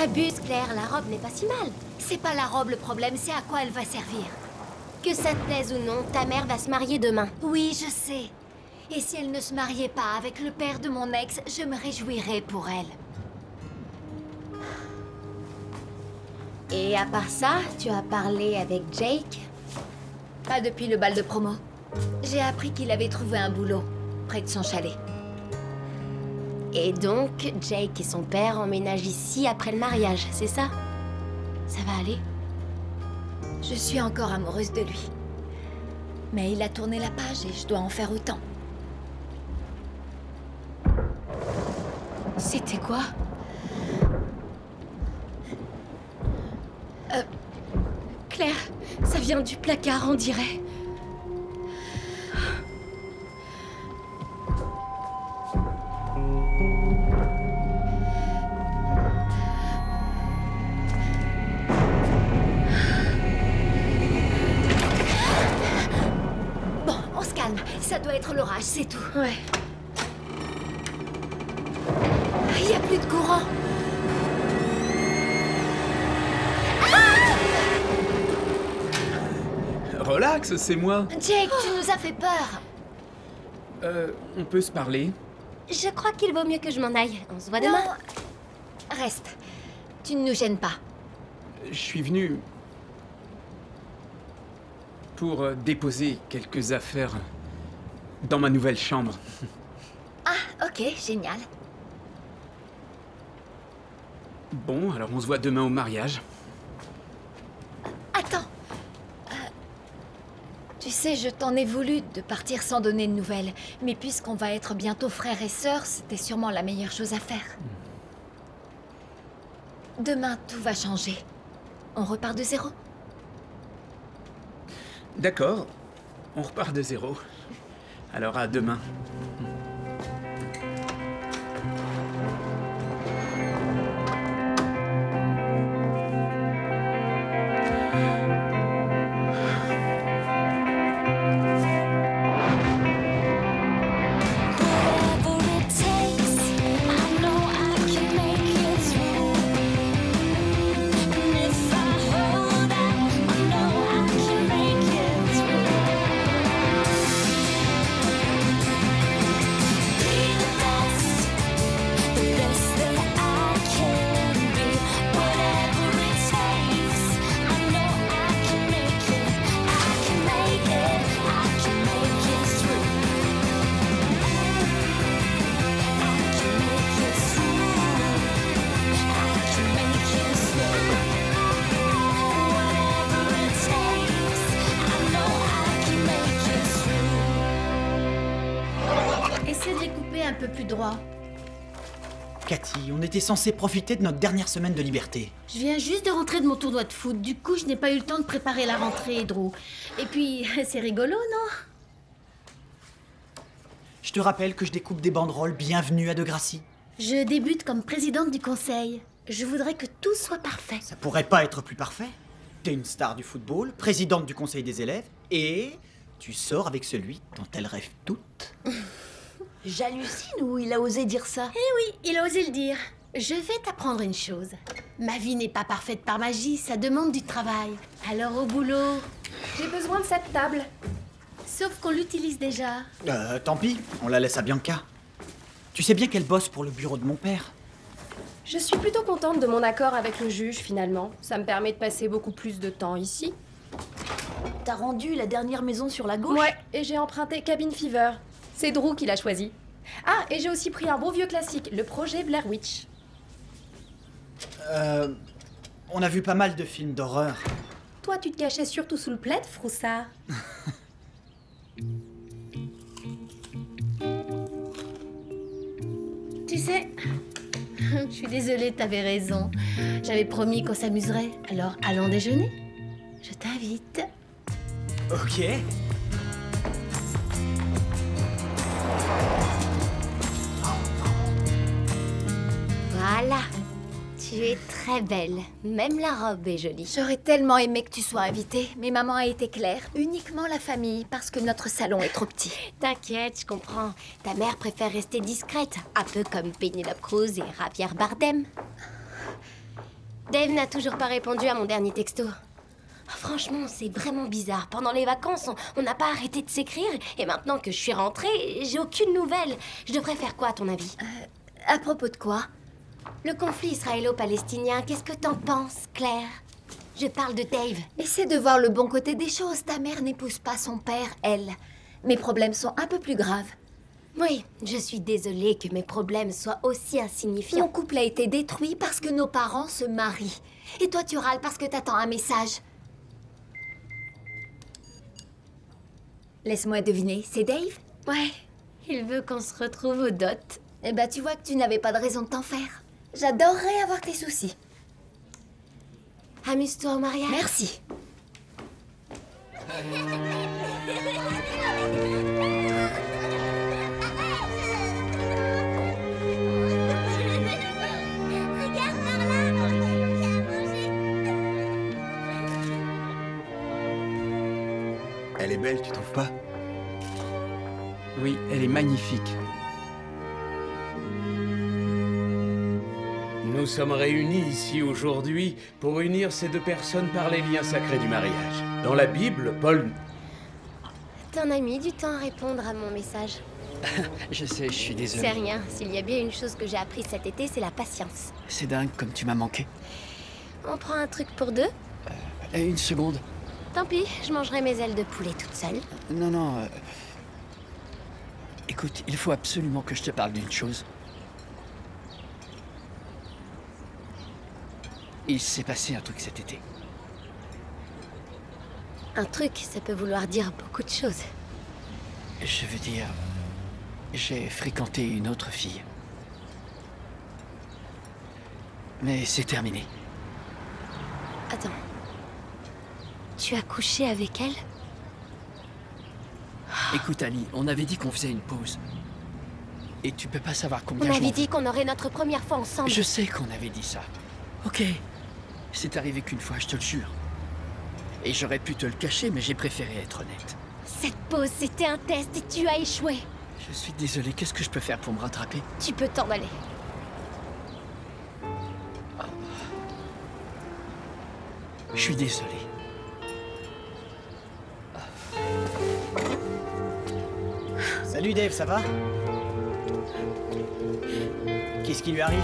T'abuses, Claire, la robe n'est pas si mal. C'est pas la robe le problème, c'est à quoi elle va servir. Que ça te plaise ou non, ta mère va se marier demain. Oui, je sais. Et si elle ne se mariait pas avec le père de mon ex, je me réjouirais pour elle. Et à part ça, tu as parlé avec Jake? Pas depuis le bal de promo. J'ai appris qu'il avait trouvé un boulot, près de son chalet. Et donc, Jake et son père emménagent ici après le mariage, c'est ça? Ça va aller? Je suis encore amoureuse de lui. Mais il a tourné la page et je dois en faire autant. C'était quoi? Claire, ça vient du placard, on dirait. Bon, on se calme. Ça doit être l'orage, c'est tout. Ouais. Il n'y a plus de courant. Relax, c'est moi. Jake, tu nous as fait peur. On peut se parler? Je crois qu'il vaut mieux que je m'en aille. On se voit demain. Reste. Tu ne nous gênes pas. Je suis venu... pour déposer quelques affaires dans ma nouvelle chambre. Ah, ok, génial. Bon, alors on se voit demain au mariage. Attends. Tu sais, je t'en ai voulu de partir sans donner de nouvelles. Mais puisqu'on va être bientôt frères et sœurs, c'était sûrement la meilleure chose à faire. Demain, tout va changer. On repart de zéro. D'accord, on repart de zéro. Alors à demain. Essaie de les couper un peu plus droit. Cathy, on était censé profiter de notre dernière semaine de liberté. Je viens juste de rentrer de mon tournoi de foot. Du coup, je n'ai pas eu le temps de préparer la rentrée, Drew. Et puis, c'est rigolo, non? Je te rappelle que je découpe des banderoles Bienvenue à Degrassi. Je débute comme présidente du conseil. Je voudrais que tout soit parfait. Ça pourrait pas être plus parfait. T'es une star du football, présidente du conseil des élèves, et tu sors avec celui dont elles rêvent toutes. J'hallucine ou il a osé dire ça? Eh oui, il a osé le dire. Je vais t'apprendre une chose. Ma vie n'est pas parfaite par magie, ça demande du travail. Alors au boulot. J'ai besoin de cette table. Sauf qu'on l'utilise déjà. Tant pis, on la laisse à Bianca. Tu sais bien qu'elle bosse pour le bureau de mon père. Je suis plutôt contente de mon accord avec le juge, finalement. Ça me permet de passer beaucoup plus de temps ici. T'as rendu la dernière maison sur la gauche? Ouais, et j'ai emprunté Cabin Fever. C'est Drew qui l'a choisi. Ah, et j'ai aussi pris un bon vieux classique, le projet Blair Witch. On a vu pas mal de films d'horreur. Toi, tu te cachais surtout sous le plaid, Froussard. Tu sais, je suis désolée, t'avais raison. J'avais promis qu'on s'amuserait. Alors, allons déjeuner. Je t'invite. Ok. Voilà. Tu es très belle. Même la robe est jolie. J'aurais tellement aimé que tu sois invitée, mais maman a été claire. Uniquement la famille, parce que notre salon est trop petit. T'inquiète, je comprends. Ta mère préfère rester discrète. Un peu comme Penélope Cruz et Javier Bardem. Dave n'a toujours pas répondu à mon dernier texto. Franchement, c'est vraiment bizarre. Pendant les vacances, on n'a pas arrêté de s'écrire. Et maintenant que je suis rentrée, j'ai aucune nouvelle. Je devrais faire quoi, à ton avis? À propos de quoi? Le conflit israélo-palestinien, qu'est-ce que t'en penses, Claire? Je parle de Dave. Essaie de voir le bon côté des choses. Ta mère n'épouse pas son père, elle. Mes problèmes sont un peu plus graves. Oui, je suis désolée que mes problèmes soient aussi Mon insignifiants. couple a été détruit parce que nos parents se marient. Et toi, tu râles parce que t'attends un message. Laisse-moi deviner, c'est Dave? Ouais, il veut qu'on se retrouve au dot. Eh ben, tu vois que tu n'avais pas de raison de t'en faire. J'adorerais avoir tes soucis. Amuse-toi au mariage. Merci. Elle est belle, tu trouves pas? Oui, elle est magnifique. Nous sommes réunis ici aujourd'hui pour unir ces deux personnes par les liens sacrés du mariage. Dans la Bible, Paul... T'en as mis du temps à répondre à mon message. Je sais, je suis désolé. C'est rien. S'il y a bien une chose que j'ai appris cet été, c'est la patience. C'est dingue comme tu m'as manqué. On prend un truc pour deux? Une seconde. Tant pis, je mangerai mes ailes de poulet toute seule. Non. Écoute, il faut absolument que je te parle d'une chose. Il s'est passé un truc cet été. Un truc, ça peut vouloir dire beaucoup de choses. Je veux dire, j'ai fréquenté une autre fille. Mais c'est terminé. Attends. Tu as couché avec elle? Écoute Ali, on avait dit qu'on faisait une pause. Et tu peux pas savoir combien On je avait m'en dit qu'on aurait notre première fois ensemble. veux. Je sais qu'on avait dit ça. Ok. C'est arrivé qu'une fois, je te le jure. Et j'aurais pu te le cacher, mais j'ai préféré être honnête. Cette pause, c'était un test et tu as échoué. Je suis désolé, qu'est-ce que je peux faire pour me rattraper? Tu peux t'en aller. Je suis désolé. Salut Dave, ça va? Qu'est-ce qui lui arrive?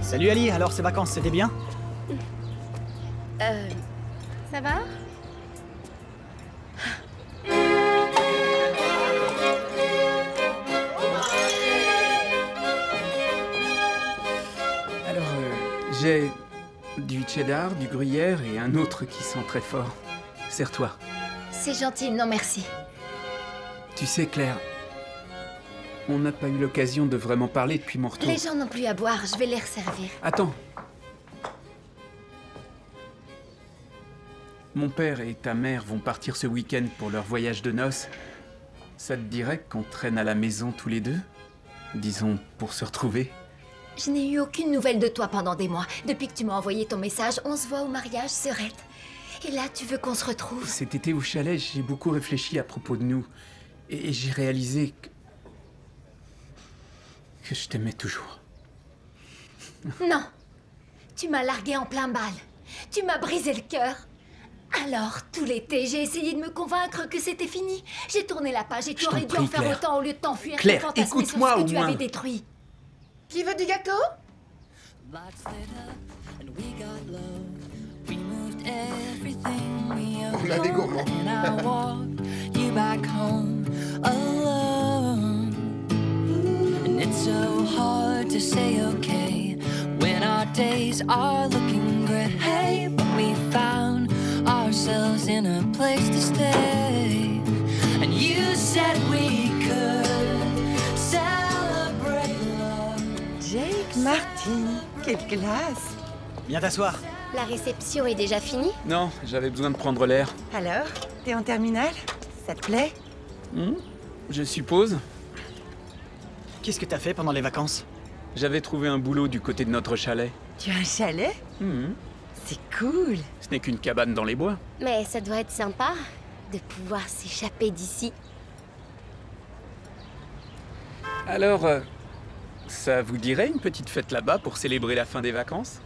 Salut Ali, alors ces vacances, c'était bien? Ça va? Alors, j'ai du cheddar, du gruyère et un autre qui sent très fort. Sers-toi. C'est gentil, non merci. Tu sais, Claire, on n'a pas eu l'occasion de vraiment parler depuis mon retour. Les gens n'ont plus à boire, je vais les resservir. Attends. Mon père et ta mère vont partir ce week-end pour leur voyage de noces. Ça te dirait qu'on traîne à la maison tous les deux? Disons, pour se retrouver. Je n'ai eu aucune nouvelle de toi pendant des mois. Depuis que tu m'as envoyé ton message, on se voit au mariage, Serette. Et là, tu veux qu'on se retrouve? Cet été au chalet, j'ai beaucoup réfléchi à propos de nous. Et j'ai réalisé que je t'aimais toujours. Non. Tu m'as largué en plein bal. Tu m'as brisé le cœur. Alors, tout l'été, j'ai essayé de me convaincre que c'était fini. J'ai tourné la page et tu Je aurais t'en dû prie, en faire Claire. autant au lieu de t'enfuir. Claire, et fantasmer sur écoute-moi ce au que tu moins. avais détruit. Qui veut du gâteau? On a des gourmands. And it's so hard to say okay when our days are looking gray. But we found ourselves in a place to stay. And you said we could celebrate love. Jake Martin, quelle classe! Viens t'asseoir. La réception est déjà finie? Non, j'avais besoin de prendre l'air. Alors, t'es en terminale? Ça te plaît? Je suppose. Qu'est-ce que t'as fait pendant les vacances? J'avais trouvé un boulot du côté de notre chalet. Tu as un chalet? Mhm. C'est cool! Ce n'est qu'une cabane dans les bois. Mais ça doit être sympa de pouvoir s'échapper d'ici. Alors, Ça vous dirait une petite fête là-bas pour célébrer la fin des vacances?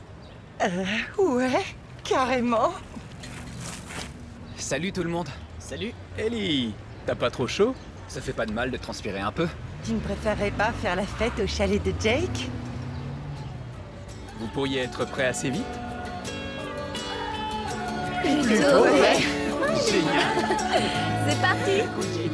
Ouais, carrément. Salut tout le monde. Salut. Ellie, t'as pas trop chaud? Ça fait pas de mal de transpirer un peu. Tu ne préférerais pas faire la fête au chalet de Jake? Vous pourriez être prêt assez vite? Plutôt, ouais. Génial. C'est parti. Écoute, Jake.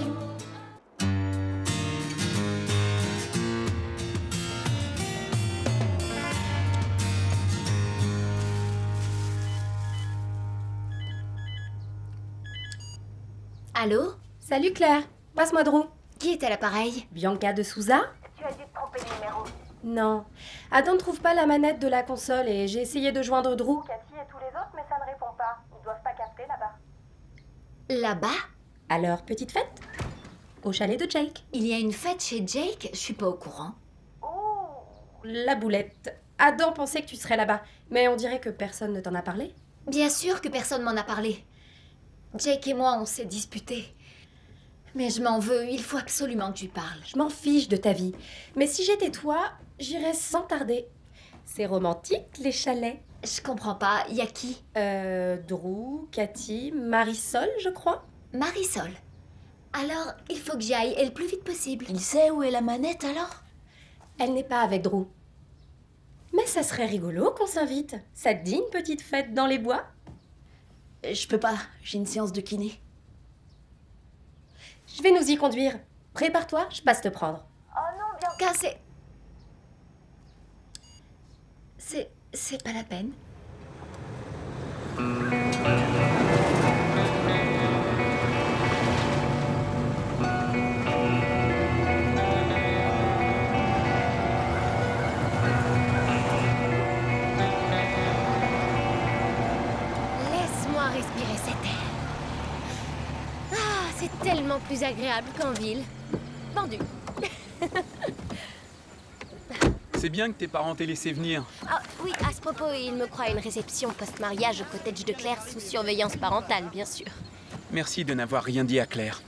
Allô? Salut Claire, passe-moi Drew. Qui est à l'appareil? Bianca de Souza? Tu as dû te tromper de numéro. Non. Adam ne trouve pas la manette de la console et j'ai essayé de joindre Drew. Cathy et tous les autres, mais ça ne répond pas. Ils doivent pas capter là-bas. Là-bas? Alors, petite fête? Au chalet de Jake. Il y a une fête chez Jake? Je suis pas au courant. La boulette. Adam pensait que tu serais là-bas, mais on dirait que personne ne t'en a parlé. Bien sûr que personne m'en a parlé. Jake et moi, on s'est disputés. Mais je m'en veux, il faut absolument que je lui parle. Je m'en fiche de ta vie. Mais si j'étais toi, j'irais sans tarder. C'est romantique, les chalets. Je comprends pas, y a qui? Drew, Cathy, Marisol, je crois. Marisol. Alors, il faut que j'y aille, et le plus vite possible. Il sait où est la manette alors? Elle n'est pas avec Drew. Mais ça serait rigolo qu'on s'invite. Ça te dit une petite fête dans les bois? Je peux pas, j'ai une séance de kiné. Je vais nous y conduire. Prépare-toi, je passe te prendre. Oh non, bien. Cassé. C'est pas la peine. Laisse-moi respirer cet air. Ah, c'est tellement plus agréable qu'en ville. Pendu. C'est bien que tes parents t'aient laissé venir. Ah oui, à ce propos, il me croit à une réception post-mariage au cottage de Claire sous surveillance parentale, bien sûr. Merci de n'avoir rien dit à Claire.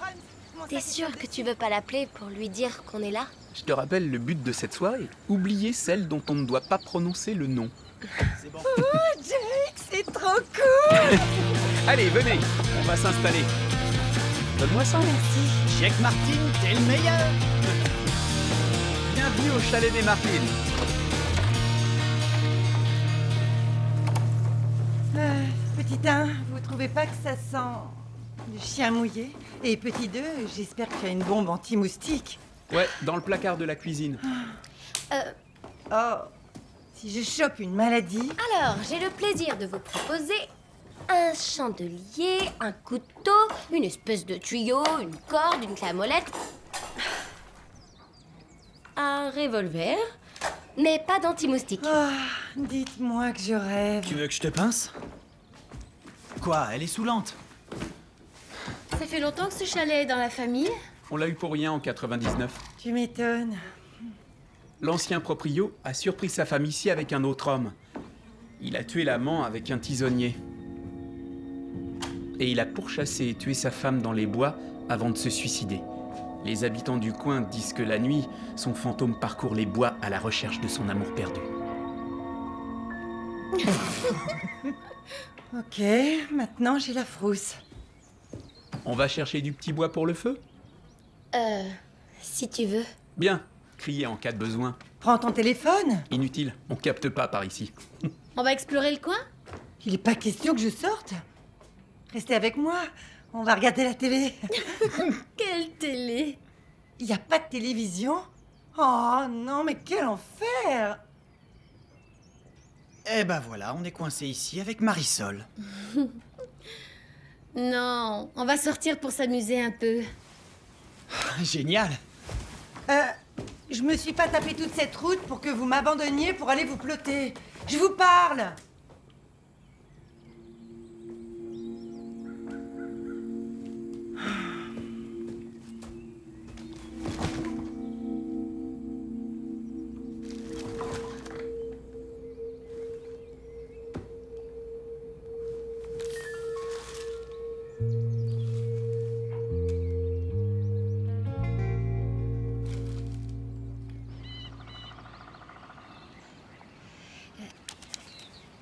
T'es sûr que tu veux pas l'appeler pour lui dire qu'on est là? Je te rappelle le but de cette soirée. Oublier celle dont on ne doit pas prononcer le nom. C'est bon. Oh, Jake, c'est trop cool. Allez, venez, on va s'installer. Donne-moi ça. Merci. Jake Martin, t'es le meilleur. Bienvenue au chalet des Martines. Petit 1, vous trouvez pas que ça sent le chien mouillé? Et petit 2, j'espère qu'il y a une bombe anti-moustique. Ouais, dans le placard de la cuisine. Oh, si je chope une maladie... Alors, j'ai le plaisir de vous proposer un chandelier, un couteau, une espèce de tuyau, une corde, une clé à molette, un revolver, mais pas d'anti-moustique. Ah, dites-moi que je rêve. Tu veux que je te pince? Quoi, elle est saoulante. Ça fait longtemps que ce chalet est dans la famille? On l'a eu pour rien en 99. Tu m'étonnes. L'ancien proprio a surpris sa femme ici avec un autre homme. Il a tué l'amant avec un tisonnier. Et il a pourchassé et tué sa femme dans les bois avant de se suicider. Les habitants du coin disent que la nuit, son fantôme parcourt les bois à la recherche de son amour perdu. Ok, maintenant j'ai la frousse. On va chercher du petit bois pour le feu? Si tu veux. Bien, criez en cas de besoin. Prends ton téléphone. Inutile, on capte pas par ici. On va explorer le coin? Il n'est pas question que je sorte. Restez avec moi, on va regarder la télé. Quelle télé? Il n'y a pas de télévision? Oh non, mais quel enfer! Eh ben voilà, on est coincé ici avec Marisol. Non, on va sortir pour s'amuser un peu. Génial. Je me suis pas tapé toute cette route pour que vous m'abandonniez pour aller vous ploter. Je vous parle!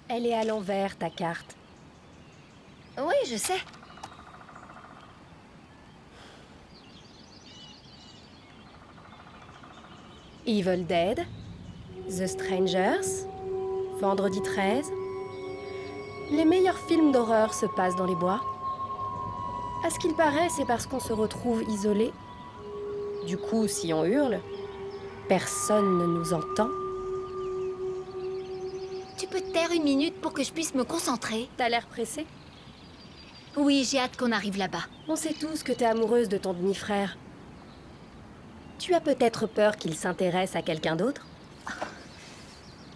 Elle est à l'envers, ta carte. Oui, je sais. Evil Dead, The Strangers, Vendredi 13. Les meilleurs films d'horreur se passent dans les bois. À ce qu'il paraît, c'est parce qu'on se retrouve isolé. Du coup, si on hurle, personne ne nous entend. Tu peux te taire une minute pour que je puisse me concentrer? T'as l'air pressée? Oui, j'ai hâte qu'on arrive là-bas. On sait tous que t'es amoureuse de ton demi-frère. Tu as peut-être peur qu'il s'intéresse à quelqu'un d'autre?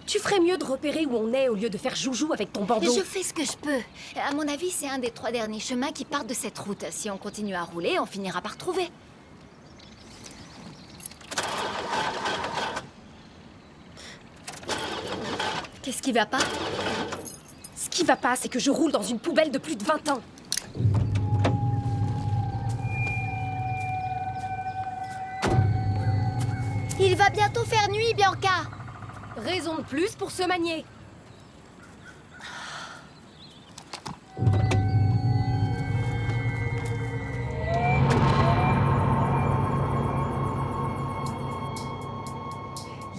Tu ferais mieux de repérer où on est au lieu de faire joujou avec ton bandeau. Je fais ce que je peux. À mon avis, c'est un des 3 derniers chemins qui partent de cette route. Si on continue à rouler, on finira par trouver. Qu'est-ce qui va pas? Ce qui va pas, c'est que je roule dans une poubelle de plus de 20 ans. Il va bientôt faire nuit, Bianca. Raison de plus pour se manier.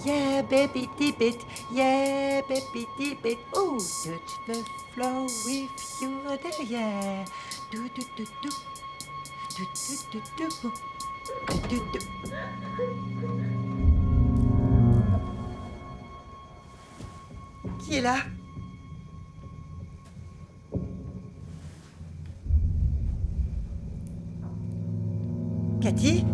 Yeah, baby, dip it. Yeah, baby, dip it. Oh, touch the floor with your there. Yeah. Do do do do. Do do do do. Do do do. Qui est là? Cathy?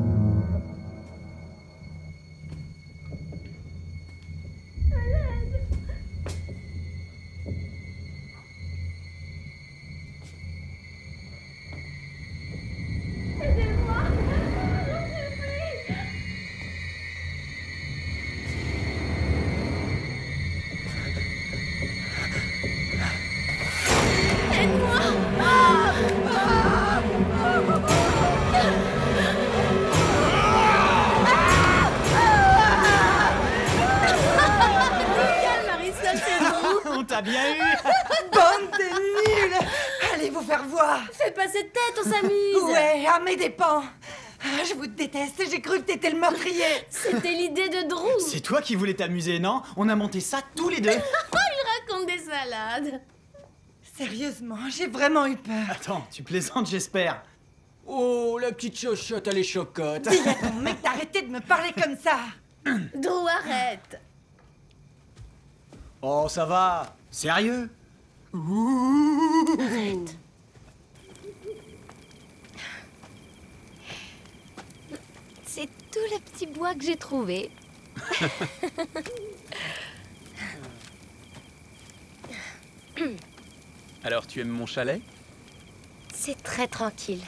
On t'a bien eu. Bande de nuls! Allez vous faire voir! Fais pas cette tête, on s'amuse! Ouais, à mes dépens! Ah, je vous déteste, j'ai cru que t'étais le meurtrier! C'était l'idée de Drew! C'est toi qui voulais t'amuser, non? On a monté ça tous les deux. Il raconte des salades! Sérieusement, j'ai vraiment eu peur. Attends, tu plaisantes, j'espère. Oh, la petite chochotte, elle est chocotte. Dis à ton mec d'arrêter de me parler comme ça! Drew, arrête! Oh, ça va. Sérieux? Arrête. C'est tout le petit bois que j'ai trouvé. Alors, tu aimes mon chalet? C'est très tranquille.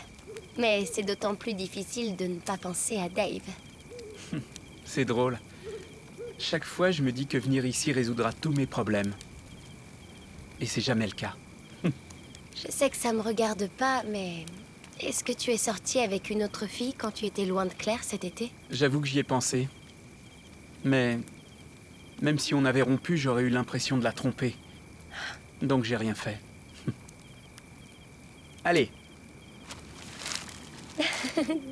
Mais c'est d'autant plus difficile de ne pas penser à Dave. C'est drôle. Chaque fois, je me dis que venir ici résoudra tous mes problèmes. Et c'est jamais le cas. Je sais que ça me regarde pas, mais... Est-ce que tu es sorti avec une autre fille quand tu étais loin de Claire cet été? J'avoue que j'y ai pensé. Mais... même si on avait rompu, j'aurais eu l'impression de la tromper. Donc j'ai rien fait. Allez.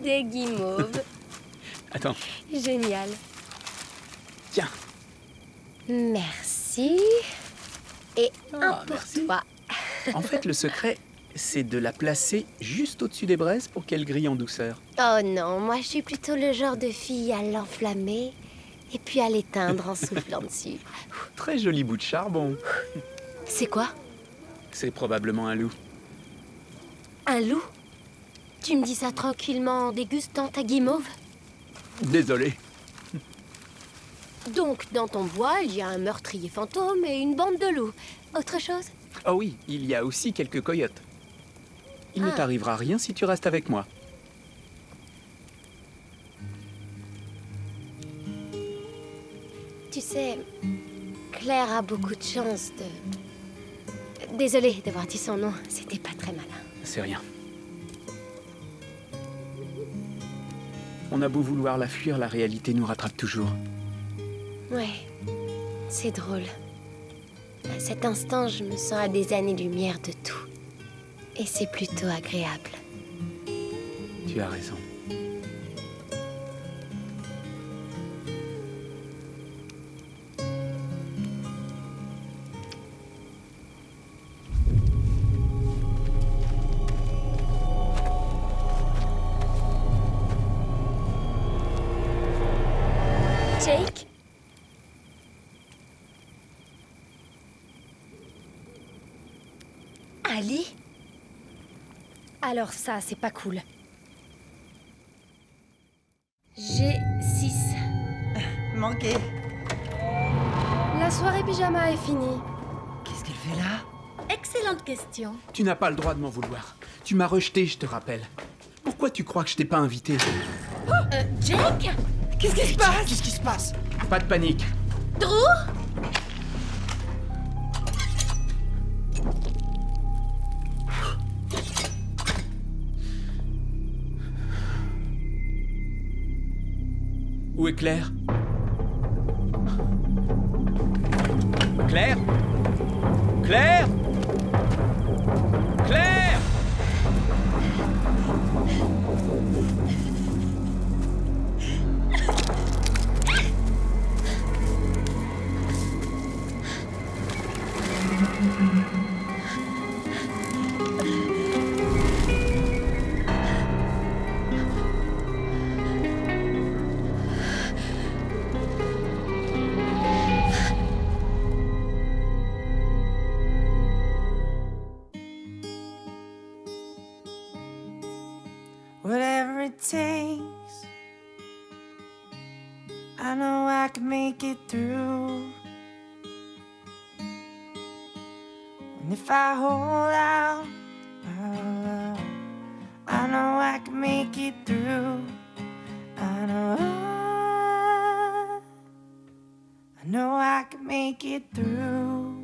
Des guimauves. Attends. Génial. Tiens. Merci. Et un pour merci. toi. En fait, le secret, c'est de la placer juste au-dessus des braises pour qu'elle grille en douceur. Oh non, moi je suis plutôt le genre de fille à l'enflammer et puis à l'éteindre en soufflant dessus. Très joli bout de charbon. C'est quoi? C'est probablement un loup. Un loup? Tu me dis ça tranquillement en dégustant ta guimauve? Désolé. Donc, dans ton bois, il y a un meurtrier fantôme et une bande de loups. Autre chose? Oh oui, il y a aussi quelques coyotes. Il ne Ah. t'arrivera rien si tu restes avec moi. Tu sais, Claire a beaucoup de chance de... Désolée d'avoir dit son nom, c'était pas très malin. C'est rien. On a beau vouloir la fuir, la réalité nous rattrape toujours. Ouais, c'est drôle. À cet instant, je me sens à des années-lumière de tout. Et c'est plutôt agréable. Tu as raison. Jake? Ali? Alors ça, c'est pas cool. J'ai 6. Manqué. La soirée pyjama est finie. Qu'est-ce qu'elle fait là? Excellente question. Tu n'as pas le droit de m'en vouloir. Tu m'as rejeté, je te rappelle. Pourquoi tu crois que je t'ai pas invité? Jake? Qu'est-ce qui se passe? Qu'est-ce qui se passe? Pas de panique. Drew? Où est Claire? Claire? Claire? Claire? Whatever it takes, I know I can make it through. And if I hold out, I know I can make it through. I know I can make it through.